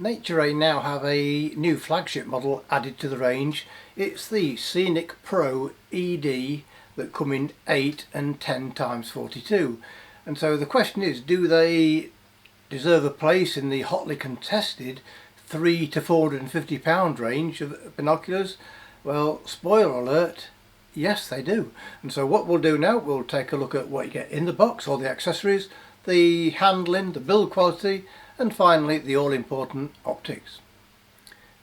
NatureRAY now have a new flagship model added to the range. It's the SCENIC Pro ED that come in 8 and 10 times 42. And so the question is, do they deserve a place in the hotly contested £300 to £450 range of binoculars? Well, spoiler alert, yes they do. And so what we'll do now, we'll take a look at what you get in the box, all the accessories, the handling, the build quality, and finally the all-important optics.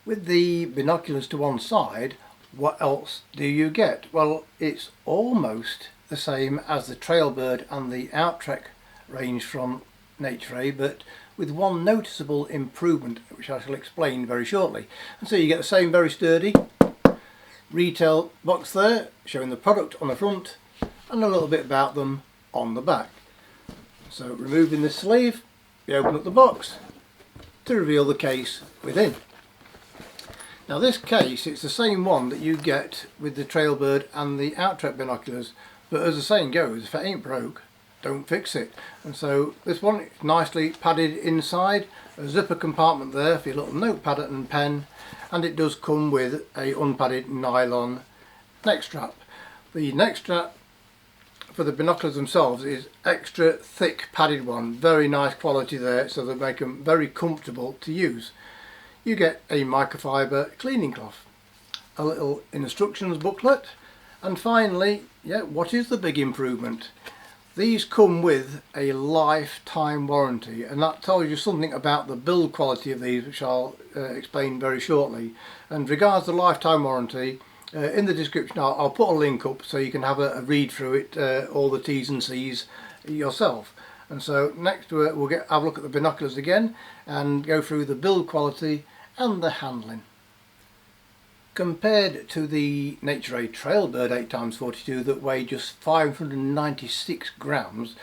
With the binoculars to one side, what else do you get? Well, it's almost the same as the TrailBird and the OutTrek range from NatureRAY, but with one noticeable improvement, which I shall explain very shortly. And so you get the same very sturdy retail box there, showing the product on the front and a little bit about them on the back. So removing the sleeve, you open up the box to reveal the case within. Now this case, it's the same one that you get with the TrailBird and the OutTrek binoculars, but as the saying goes, if it ain't broke, don't fix it. And so this one is nicely padded inside, a zipper compartment there for your little notepad and pen, and it does come with a unpadded nylon neck strap. The neck strap for the binoculars themselves is extra thick padded one, very nice quality there, so they make them very comfortable to use. You get a microfiber cleaning cloth, a little instructions booklet, and finally, what is the big improvement? These come with a lifetime warranty, and that tells you something about the build quality of these, which I'll explain very shortly. And regards the lifetime warranty, in the description I'll put a link up so you can have a read through it, all the T's and C's yourself. And so next we'll have a look at the binoculars again and go through the build quality and the handling. Compared to the NatureRAY TrailBird 8x42 that weigh just 596 grams,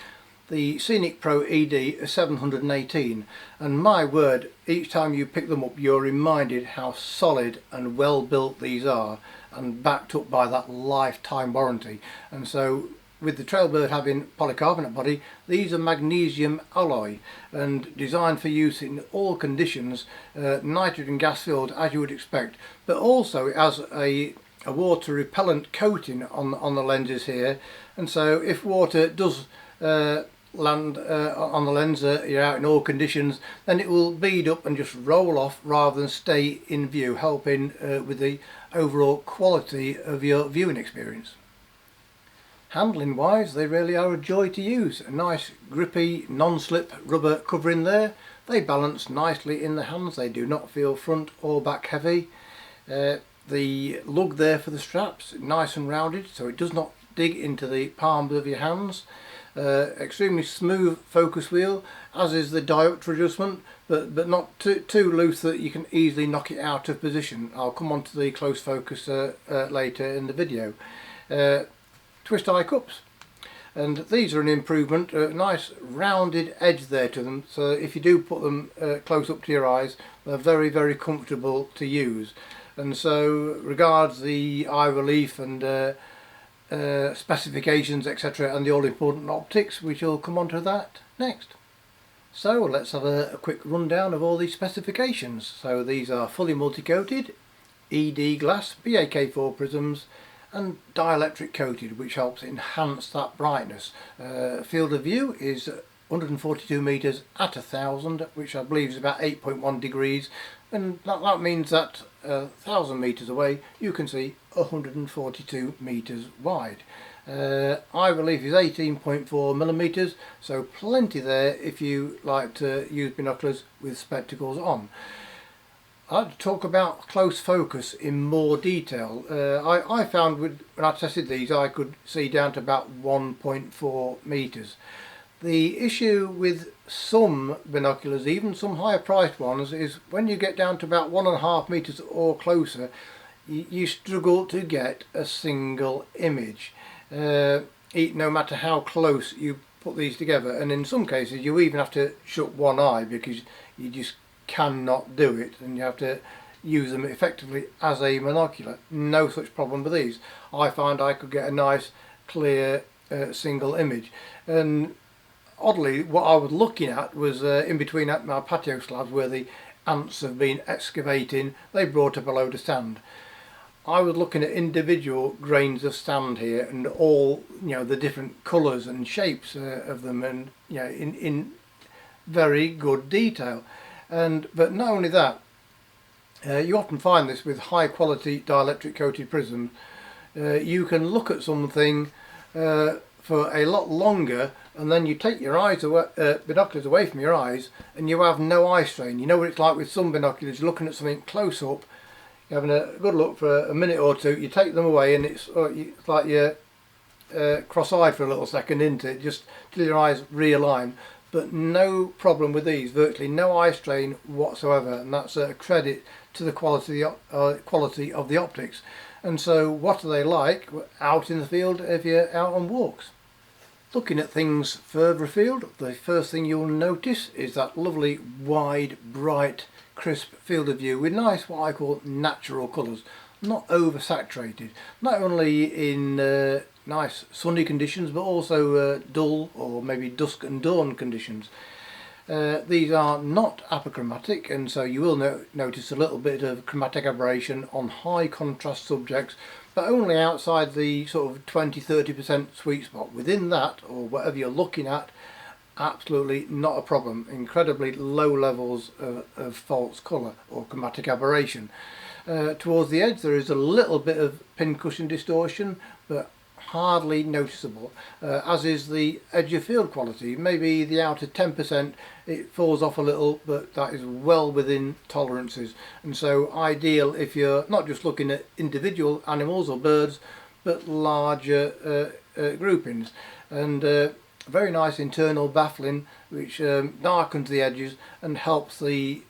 the SCENIC Pro ED is 718, and my word, each time you pick them up you're reminded how solid and well built these are, and backed up by that lifetime warranty. And so with the TrailBird having polycarbonate body, these are magnesium alloy and designed for use in all conditions, nitrogen gas filled as you would expect, but also it has a water repellent coating on the lenses here, and so if water does land on the lens, you're out in all conditions, then it will bead up and just roll off rather than stay in view, helping with the overall quality of your viewing experience. Handling wise, they really are a joy to use. A nice grippy non-slip rubber covering there. They balance nicely in the hands, they do not feel front or back heavy. The lug there for the straps, nice and rounded so it does not dig into the palms of your hands. Extremely smooth focus wheel, as is the diopter adjustment, but not too loose that you can easily knock it out of position. I'll come on to the close focus later in the video. Twist eye cups, and these are an improvement, a nice rounded edge there to them, so if you do put them close up to your eyes, they're very comfortable to use. And so regards the eye relief and specifications etc, and the all important optics, we shall come on to that next. So let's have a quick rundown of all these specifications. So these are fully multi-coated, ED glass, BAK4 prisms, and dielectric coated, which helps enhance that brightness. Field of view is 142 meters at 1000, which I believe is about 8.1 degrees, and that means that 1000 meters away you can see 142 meters wide. Eye relief is 18.4 millimeters, so plenty there if you like to use binoculars with spectacles on. I'd like to talk about close focus in more detail. I found when I tested these I could see down to about 1.4 meters. The issue with some binoculars, even some higher priced ones, is when you get down to about 1.5 meters or closer, you struggle to get a single image, no matter how close you put these together. And in some cases you even have to shut one eye because you just cannot do it, and you have to use them effectively as a monocular. No such problem with these. I found I could get a nice clear single image, and oddly what I was looking at was in between my patio slabs where the ants have been excavating, they brought up a load of sand. I was looking at individual grains of sand here, and all, the different colours and shapes of them, and in very good detail. But not only that, you often find this with high quality dielectric coated prisms. You can look at something for a lot longer, and then you take your eyes away, binoculars away from your eyes, and you have no eye strain. You know what it's like with some binoculars, you're looking at something close up, you're having a good look for a minute or two, you take them away and it's like you're cross-eyed for a little second, isn't it? Just till your eyes realign. But no problem with these, virtually no eye strain whatsoever, and that's a credit to the quality of the optics. And so what are they like out in the field if you're out on walks? Looking at things further afield, the first thing you'll notice is that lovely wide, bright, crisp field of view with nice, what I call natural colours, not oversaturated, not only in nice sunny conditions but also dull or maybe dusk and dawn conditions. These are not apochromatic, and so you will notice a little bit of chromatic aberration on high contrast subjects, but only outside the sort of 20-30% sweet spot. Within that, or whatever you're looking at, absolutely not a problem. Incredibly low levels of false colour or chromatic aberration. Towards the edge there is a little bit of pincushion distortion, but hardly noticeable, as is the edge of field quality. Maybe the outer 10% it falls off a little, but that is well within tolerances, and so ideal if you're not just looking at individual animals or birds but larger groupings. And very nice internal baffling which darkens the edges and helps the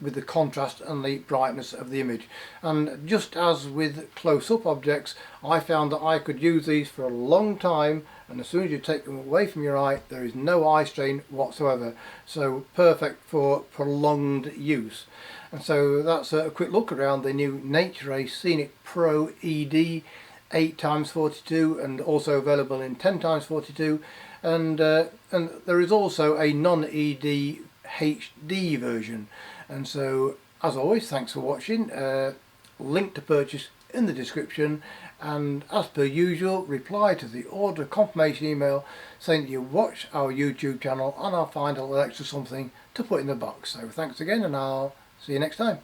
with the contrast and the brightness of the image. And just as with close-up objects, I found that I could use these for a long time, and as soon as you take them away from your eye there is no eye strain whatsoever, so perfect for prolonged use. And so that's a quick look around the new NatureRAY SCENIC Pro ED 8x42, and also available in 10x42, and there is also a non-ED HD version. And so, as always, thanks for watching. Link to purchase in the description, and as per usual, reply to the order confirmation email saying that you watch our YouTube channel, and I'll find a little extra something to put in the box. So thanks again, and I'll see you next time.